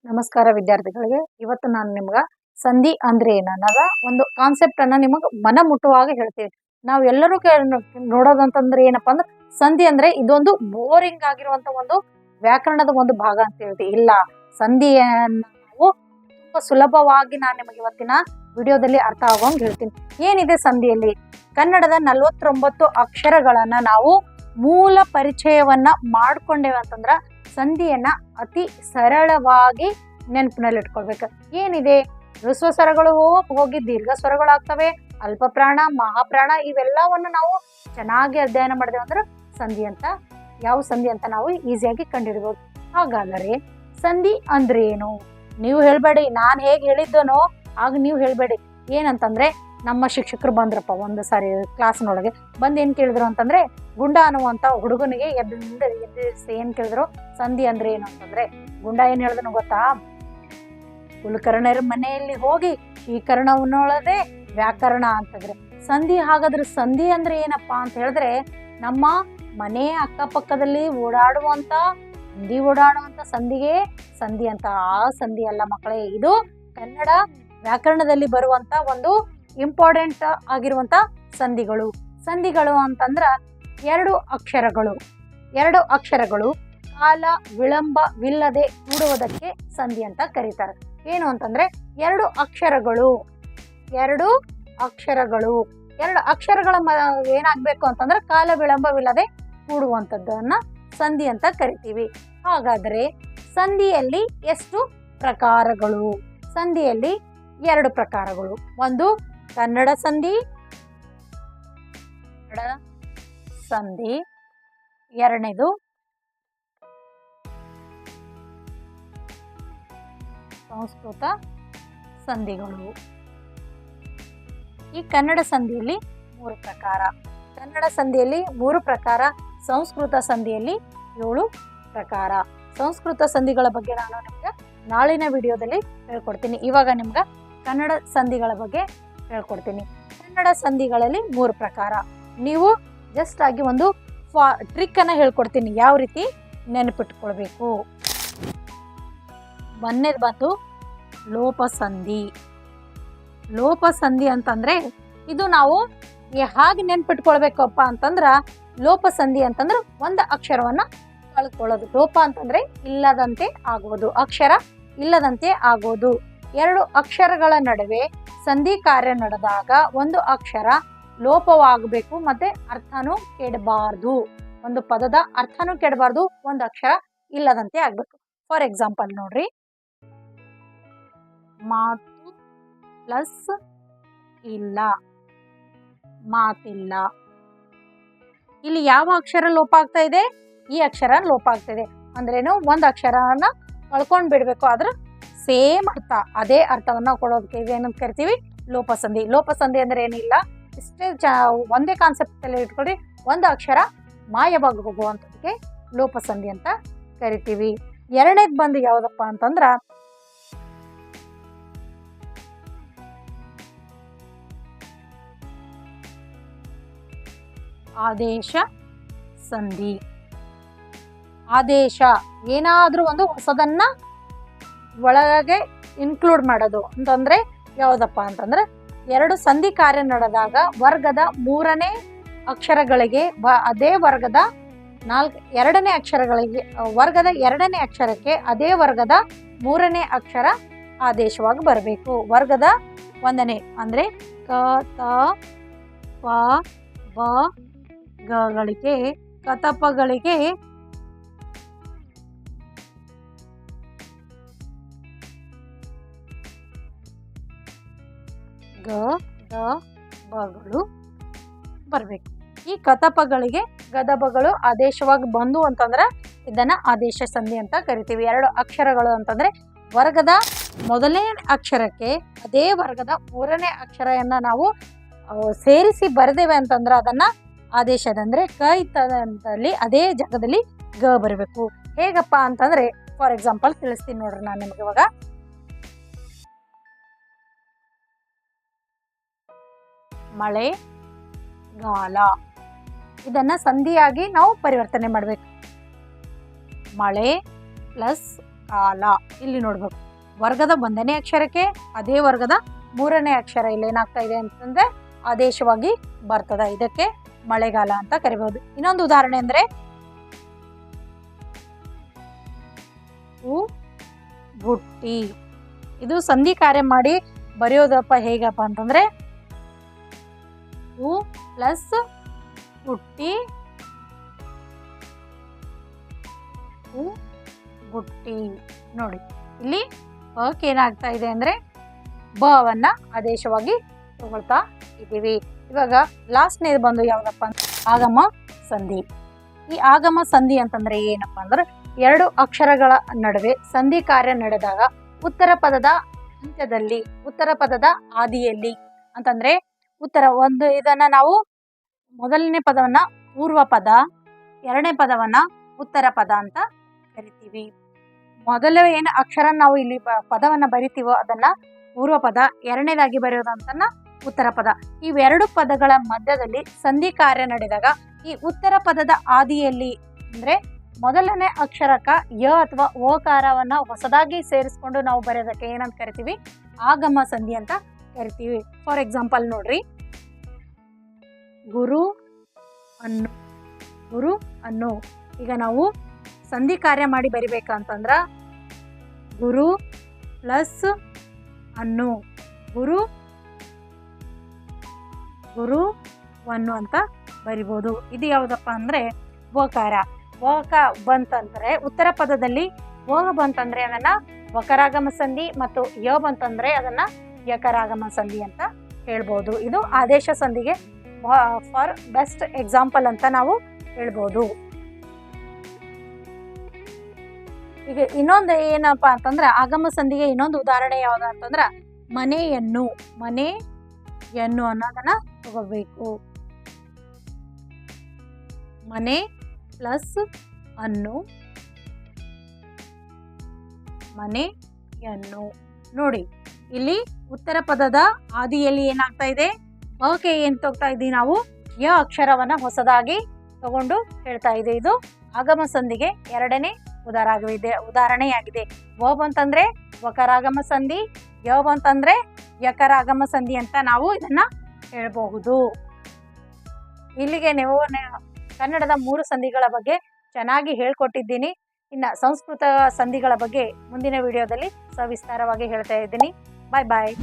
ನಮಸ್ಕಾರ ವಿದ್ಯಾರ್ಥಿಗಳಿಗೆ. ಇವತ್ತು ನಾನು ನಿಮ್ಗೆ ಸಂಧಿ ಅಂದ್ರೆ ಏನನ್ನದ ಒಂದು ಕಾನ್ಸೆಪ್ಟ್ ಅನ್ನ ನಿಮಗೆ ಮನ ಮುಟ್ಟುವಾಗ ಹೇಳ್ತೀವಿ. ನಾವು ಎಲ್ಲರೂ ನೋಡೋದಂತಂದ್ರೆ ಏನಪ್ಪಾ ಅಂದ್ರೆ ಸಂಧಿ ಅಂದ್ರೆ ಇದೊಂದು ಬೋರಿಂಗ್ ಆಗಿರುವಂತ ಒಂದು ವ್ಯಾಕರಣದ ಒಂದು ಭಾಗ ಅಂತ ಹೇಳ್ತೀವಿ. ಇಲ್ಲ, ಸಂಧಿಯನ್ನ ನಾವು ತುಂಬಾ ಸುಲಭವಾಗಿ ನಾನು ನಿಮಗೆ ಇವತ್ತಿನ ವಿಡಿಯೋದಲ್ಲಿ ಅರ್ಥ ಆಗೋಂಗ್ ಹೇಳ್ತೀನಿ. ಏನಿದೆ ಸಂಧಿಯಲ್ಲಿ? ಕನ್ನಡದ 49 ಅಕ್ಷರಗಳನ್ನ ನಾವು ಮೂಲ ಪರಿಚಯವನ್ನ ಮಾಡ್ಕೊಂಡೇವೆ ಅಂತಂದ್ರ ಸಂಧಿಯನ್ನ ಅತಿ ಸರಳವಾಗಿ ನೆನಪಿನಲ್ಲಿ ಇಟ್ಕೊಳ್ಬೇಕು. ಏನಿದೆ? ಹ್ರಸ್ವ ಸ್ವರಗಳು ಹೋಗಿ ದೀರ್ಘ ಸ್ವರಗಳಾಗ್ತವೆ, ಅಲ್ಪ ಪ್ರಾಣ, ಮಹಾಪ್ರಾಣ, ಇವೆಲ್ಲವನ್ನು ನಾವು ಚೆನ್ನಾಗಿ ಅಧ್ಯಯನ ಮಾಡಿದೆವು ಅಂದ್ರೆ ಸಂಧಿ ಅಂತ, ಯಾವ ಸಂಧಿ ಅಂತ ನಾವು ಈಸಿಯಾಗಿ ಕಂಡುಹಿಡಬಹುದು. ಹಾಗಾದರೆ ಸಂಧಿ ಅಂದ್ರೆ ಏನು? ನೀವು ಹೇಳ್ಬೇಡಿ, ನಾನು ಹೇಗೆ ಹೇಳಿದ್ದನೋ ಆಗ ನೀವು ಹೇಳ್ಬೇಡಿ. ಏನಂತಂದ್ರೆ, ನಮ್ಮ ಶಿಕ್ಷಕರು ಬಂದ್ರಪ್ಪ ಒಂದು ಸಾರಿ ಕ್ಲಾಸ್ನೊಳಗೆ ಬಂದು ಏನ್ ಕೇಳಿದ್ರು ಅಂತಂದ್ರೆ, ಗುಂಡ ಅನ್ನುವಂತ ಹುಡುಗನಿಗೆ ಎದ್ದಿಸಿ ಏನ್ ಕೇಳಿದ್ರು, ಸಂಧಿ ಅಂದ್ರೆ ಏನು ಅಂತಂದ್ರೆ, ಗುಂಡ ಏನ್ ಹೇಳಿದನು ಗೊತ್ತಾ? ಕುಲಕರ್ಣರ ಮನೆಯಲ್ಲಿ ಹೋಗಿ ಶ್ರೀಕರಣವನ್ನೊಳದೆ ವ್ಯಾಕರಣ ಅಂತಂದ್ರೆ ಸಂಧಿ. ಹಾಗಾದ್ರೆ ಸಂಧಿ ಅಂದ್ರೆ ಏನಪ್ಪಾ ಅಂತ ಹೇಳಿದ್ರೆ, ನಮ್ಮ ಮನೆ ಅಕ್ಕಪಕ್ಕದಲ್ಲಿ ಓಡಾಡುವಂತ ಸಂಧಿಗೆ ಸಂಧಿ ಅಂತ. ಆ ಸಂಧಿ ಅಲ್ಲ ಮಕ್ಕಳೇ, ಇದು ಕನ್ನಡ ವ್ಯಾಕರಣದಲ್ಲಿ ಬರುವಂತ ಒಂದು ಇಂಪಾರ್ಟೆಂಟ್ ಆಗಿರುವಂತ ಸಂಧಿಗಳು. ಸಂಧಿಗಳು ಅಂತಂದ್ರ ಎರಡು ಅಕ್ಷರಗಳು ಕಾಲ ವಿಳಂಬವಿಲ್ಲದೆ ಕೂಡುವುದಕ್ಕೆ ಸಂಧಿ ಅಂತ ಕರೀತಾರೆ. ಏನು ಅಂತಂದ್ರೆ ಎರಡು ಅಕ್ಷರಗಳು ಏನಾಗ್ಬೇಕು ಅಂತಂದ್ರೆ ಕಾಲ ವಿಳಂಬವಿಲ್ಲದೆ ಕೂಡುವಂಥದ್ದನ್ನ ಸಂಧಿ ಅಂತ ಕರಿತೀವಿ. ಹಾಗಾದ್ರೆ ಸಂಧಿಯಲ್ಲಿ ಎಷ್ಟು ಪ್ರಕಾರಗಳು? ಸಂಧಿಯಲ್ಲಿ 2 ಪ್ರಕಾರಗಳು. ಒಂದು ಕನ್ನಡ ಸಂಧಿ, ಎರಡನೇದು ಸಂಸ್ಕೃತ ಸಂಧಿಗಳು. ಈ ಕನ್ನಡ ಸಂಧಿಯಲ್ಲಿ 3 ಪ್ರಕಾರ, ಸಂಸ್ಕೃತ ಸಂಧಿಯಲ್ಲಿ 7 ಪ್ರಕಾರ. ಸಂಸ್ಕೃತ ಸಂಧಿಗಳ ಬಗ್ಗೆ ನಾನು ನಿಮ್ಗೆ ನಾಳಿನ ವಿಡಿಯೋದಲ್ಲಿ ಹೇಳ್ಕೊಡ್ತೀನಿ. ಇವಾಗ ನಿಮ್ಗೆ ಕನ್ನಡ ಸಂಧಿಗಳ ಬಗ್ಗೆ ಹೇಳ್ಕೊಡ್ತೀನಿ. ಕನ್ನಡ ಸಂಧಿಗಳಲ್ಲಿ 3 ಪ್ರಕಾರ. ನೀವು ಜಸ್ಟ್ ಆಗಿ ಒಂದು ಟ್ರಿಕ್ ಅನ್ನ ಹೇಳ್ಕೊಡ್ತೀನಿ, ಯಾವ ರೀತಿ ನೆನಪಿಟ್ಕೊಳ್ಬೇಕು. ಮೊನ್ನೆದು ಬಂದು ಲೋಪಸಂಧಿ ಅಂತಂದ್ರೆ ಇದು ನಾವು ಹಾಗೆ ನೆನ್ಪಿಟ್ಕೊಳ್ಬೇಕಪ್ಪ ಅಂತಂದ್ರ, ಲೋಪಸಂಧಿ ಅಂತಂದ್ರೆ ಒಂದು ಅಕ್ಷರವನ್ನ ಕಳ್ಕೊಳ್ಳೋದು. ಲೋಪ ಅಂತಂದ್ರೆ ಇಲ್ಲದಂತೆ ಆಗುವುದು, ಅಕ್ಷರ ಇಲ್ಲದಂತೆ ಆಗೋದು. 2 ಅಕ್ಷರಗಳ ನಡುವೆ ಸಂಧಿ ಕಾರ್ಯ ನಡೆದಾಗ ಒಂದು ಅಕ್ಷರ ಲೋಪವಾಗಬೇಕು, ಮತ್ತೆ ಅರ್ಥನೂ ಕೆಡಬಾರ್ದು. ಒಂದು ಪದದ ಅರ್ಥನೂ ಕೆಡಬಾರ್ದು, ಒಂದು ಅಕ್ಷರ ಇಲ್ಲದಂತೆ ಆಗ್ಬೇಕು. ಫಾರ್ ಎಕ್ಸಾಂಪಲ್ ನೋಡ್ರಿ, ಮಾತು ಪ್ಲಸ್ ಇಲ್ಲ, ಮಾತಿಲ್ಲ. ಇಲ್ಲಿ ಯಾವ ಅಕ್ಷರ ಲೋಪ ಆಗ್ತಾ ಇದೆ? ಈ ಅಕ್ಷರ ಲೋಪ ಆಗ್ತಾ ಇದೆ. ಅಂದ್ರೇನು? ಒಂದು ಅಕ್ಷರನ ಕಳ್ಕೊಂಡ್ ಬಿಡ್ಬೇಕು, ಆದ್ರೆ ಸೇಮ್ ಅರ್ಥ, ಅದೇ ಅರ್ಥವನ್ನ ಕೊಡೋದಕ್ಕೆ ಏನಂತ ಕರಿತೀವಿ? ಲೋಪಸಂಧಿ. ಲೋಪಸಂಧಿ ಅಂದ್ರೆ ಏನಿಲ್ಲ, ಇಷ್ಟೇ ಒಂದೇ ಕಾನ್ಸೆಪ್ಟ್ ಅಲ್ಲಿ ಇಟ್ಕೊಳ್ರಿ, ಒಂದು ಅಕ್ಷರ ಮಾಯವಾಗಿ ಹೋಗುವಂಥದಕ್ಕೆ ಲೋಪಸಂಧಿ ಅಂತ ಕರಿತೀವಿ. ಎರಡನೇದು ಬಂದು ಯಾವ್ದಪ್ಪ ಅಂತಂದ್ರ ಆದೇಶ ಸಂಧಿ. ಆದೇಶ ಏನಾದ್ರೂ ಒಂದು ಹೊಸದನ್ನ ಒಳಗೆ ಇನ್ಕ್ಲೂಡ್ ಮಾಡೋದು ಅಂತಂದ್ರೆ ಯಾವ್ದಪ್ಪ ಅಂತಂದ್ರೆ, 2 ಸಂಧಿ ಕಾರ್ಯ ನಡೆದಾಗ ವರ್ಗದ 3ನೇ ಅಕ್ಷರಗಳಿಗೆ ಅದೇ ವರ್ಗದ 2ನೇ ಅಕ್ಷರಗಳಿಗೆ ವರ್ಗದ 2ನೇ ಅಕ್ಷರಕ್ಕೆ ಅದೇ ವರ್ಗದ 3ನೇ ಅಕ್ಷರ ಆದೇಶವಾಗಿ ಬರಬೇಕು. ವರ್ಗದ 1ನೇ ಅಂದ್ರೆ ಕ, ತ, ಪ, ಬ, ಗಳಿಗೆ, ಕತಪಗಳಿಗೆ ಗ, ದ, ಬಗಳು ಬರಬೇಕು. ಈ ಕತಪಗಳಿಗೆ ಗದಬಗಳು ಆದೇಶವಾಗಿ ಬಂದು ಅಂತಂದ್ರೆ ಇದನ್ನ ಆದೇಶ ಸಂಧಿ ಅಂತ ಕರಿತೀವಿ. 2 ಅಕ್ಷರಗಳು ಅಂತಂದ್ರೆ ವರ್ಗದ 1ನೇ ಅಕ್ಷರಕ್ಕೆ ಅದೇ ವರ್ಗದ 3ನೇ ಅಕ್ಷರವನ್ನ ನಾವು ಸೇರಿಸಿ ಬರೆದೇವೆ ಅಂತಂದ್ರೆ ಅದನ್ನ ಆದೇಶದಂದ್ರೆ ಕ ಇತ್ತದಲ್ಲಿ ಅದೇ ಜಾಗದಲ್ಲಿ ಗ ಬರಬೇಕು. ಹೇಗಪ್ಪ ಅಂತಂದ್ರೆ, ಫಾರ್ ಎಕ್ಸಾಂಪಲ್ ತಿಳಿಸ್ತೀನಿ ನೋಡ್ರಿ ನಾನು ನಿಮ್ಗೆ. ಇವಾಗ ಮಳೆ ಗಾಲ, ಇದನ್ನ ಸಂಧಿಯಾಗಿ ನಾವು ಪರಿವರ್ತನೆ ಮಾಡಬೇಕು. ಮಳೆ ಪ್ಲಸ್ ಕಾಲ. ಇಲ್ಲಿ ನೋಡ್ಬೇಕು, ವರ್ಗದ 1ನೇ ಅಕ್ಷರಕ್ಕೆ ಅದೇ ವರ್ಗದ 3ನೇ ಅಕ್ಷರ ಇಲ್ಲಿ ಏನಾಗ್ತಾ ಇದೆ ಅಂತಂದ್ರೆ ಆದೇಶವಾಗಿ ಬರ್ತದ. ಇದಕ್ಕೆ ಮಳೆಗಾಲ ಅಂತ ಕರಿಬಹುದು. ಇನ್ನೊಂದು ಉದಾಹರಣೆ ಅಂದ್ರೆ ಬುಟ್ಟಿ. ಇದು ಸಂಧಿ ಕಾರ್ಯ ಮಾಡಿ ಬರೆಯೋದಪ್ಪ ಹೇಗಪ್ಪ ಅಂತಂದ್ರೆ ಹೂ ಪ್ಲಸ್ ಬುಟ್ಟಿ, ಹೂ ಬುಟ್ಟಿ. ನೋಡಿ ಇಲ್ಲಿ ಅಕ್ಕೆ ಏನಾಗ್ತಾ ಇದೆ ಅಂದ್ರೆ ಬವನ್ನ ಆದೇಶವಾಗಿ ತಗೊಳ್ತಾ ಇದ್ದೀವಿ. ಇವಾಗ ಲಾಸ್ಟ್ನೇದು ಬಂದು ಯಾವ್ದಪ್ಪ ಅಂತ ಆಗಮ ಸಂಧಿ. ಈ ಆಗಮ ಸಂಧಿ ಅಂತಂದ್ರೆ ಏನಪ್ಪಾ ಅಂದ್ರೆ 2 ಅಕ್ಷರಗಳ ನಡುವೆ ಸಂಧಿ ಕಾರ್ಯ ನಡೆದಾಗ ಉತ್ತರ ಪದದ ಅಂತ್ಯದಲ್ಲಿ, ಉತ್ತರ ಪದದ ಆದಿಯಲ್ಲಿ ಅಂತಂದ್ರೆ ಇದನ್ನ ನಾವು ಮೊದಲನೇ ಪದವನ್ನ ಪೂರ್ವ ಪದ, 2ನೇ ಪದವನ್ನ ಉತ್ತರ ಪದ ಅಂತ ಕರಿತೀವಿ. ಮೊದಲ ಏನು ಅಕ್ಷರ ನಾವು ಇಲ್ಲಿ ಪದವನ್ನ ಬರಿತೀವೋ ಅದನ್ನ ಪೂರ್ವ ಪದ, 2ನೇದಾಗಿ ಬರೆಯೋದಂತನ್ನ ಉತ್ತರ ಪದ. ಇವೆರಡು ಪದಗಳ ಮಧ್ಯದಲ್ಲಿ ಸಂಧಿ ಕಾರ್ಯ ನಡೆದಾಗ ಈ ಉತ್ತರ ಪದದ ಆದಿಯಲ್ಲಿ ಅಂದ್ರೆ ಮೊದಲನೇ ಅಕ್ಷರಕ್ಕ ಯ ಅಥವಾ ಓಕಾರವನ್ನ ಹೊಸದಾಗಿ ಸೇರಿಸ್ಕೊಂಡು ನಾವು ಬರೆಯೋದಕ್ಕೆ ಏನಂತ ಕರಿತೀವಿ? ಆಗಮ ಸಂಧಿ ಅಂತ ಕರಿತೀವಿ. ಫಾರ್ ಎಕ್ಸಾಂಪಲ್ ನೋಡ್ರಿ, ಗುರು ಅನ್ನು, ಗುರು ಅನ್ನು. ಈಗ ನಾವು ಸಂಧಿ ಕಾರ್ಯ ಮಾಡಿ ಬರಿಬೇಕಂತಂದ್ರ ಗುರು ಪ್ಲಸ್ ಅನ್ನು, ಗುರು ವನ್ನು ಅಂತ ಬರಿಬೋದು. ಇದು ಯಾವುದಪ್ಪ ಅಂದ್ರೆ ವಕಾರ. ವಕ ಬಂತಂದ್ರೆ ಉತ್ತರ ಪದದಲ್ಲಿ ವ ಬಂತಂದ್ರೆ ಅದನ್ನ ವಕರಾಗಮ ಸಂಧಿ ಮತ್ತು ಯ ಬಂತಂದ್ರೆ ಅದನ್ನ ಯಕರಾಗಮ ಸಂಧಿ ಅಂತ ಹೇಳ್ಬೋದು. ಇದು ಆದೇಶ ಸಂಧಿಗೆ ಫಾರ್ ಬೆಸ್ಟ್ ಎಕ್ಸಾಂಪಲ್ ಅಂತ ನಾವು ಹೇಳ್ಬೋದು. ಈಗ ಇನ್ನೊಂದು ಏನಪ್ಪಾ ಅಂತಂದ್ರೆ ಆಗಮ ಸಂಧಿಗೆ ಇನ್ನೊಂದು ಉದಾಹರಣೆ ಯಾವ್ದು ಅಂತಂದ್ರ ಮನೆಯನ್ನು, ಮನೆಯನ್ನು ಅನ್ನೋದನ್ನ ತಗೋಬೇಕು. ಮನೆ ಪ್ಲಸ್ ಅನ್ನು, ಮನೆಯನ್ನು. ನೋಡಿ ಇಲ್ಲಿ ಉತ್ತರ ಪದದ ಆದಿಯಲ್ಲಿ ಏನಾಗ್ತಾ ಇದೆ? ಓಕೆ, ಏನ್ ತಗೋತಾ ಇದ್ದೀವಿ ನಾವು? ಯ ಅಕ್ಷರವನ್ನ ಹೊಸದಾಗಿ ತಗೊಂಡು ಹೇಳ್ತಾ ಇದೆ. ಇದು ಆಗಮ ಸಂಧಿಗೆ 2ನೇ ಉದಾಹರಣೆಯಾಗಿದೆ. ವ ಬಂತಂದ್ರೆ ವಕರಾಗಮ ಸಂಧಿ, ಯ ಬಂತಂದ್ರೆ ಯಕರಾಗಮ ಸಂಧಿ ಅಂತ ನಾವು ಇದನ್ನ ಹೇಳಬಹುದು. ಇಲ್ಲಿಗೆ ನೀವು ಕನ್ನಡದ 3 ಸಂಧಿಗಳ ಬಗ್ಗೆ ಚೆನ್ನಾಗಿ ಹೇಳ್ಕೊಟ್ಟಿದ್ದೀನಿ. ಇನ್ನು ಸಂಸ್ಕೃತ ಸಂಧಿಗಳ ಬಗ್ಗೆ ಮುಂದಿನ ವಿಡಿಯೋದಲ್ಲಿ ಸವಿಸ್ತಾರವಾಗಿ ಹೇಳ್ತಾ ಇದ್ದೀನಿ. ಬಾಯ್ ಬಾಯ್.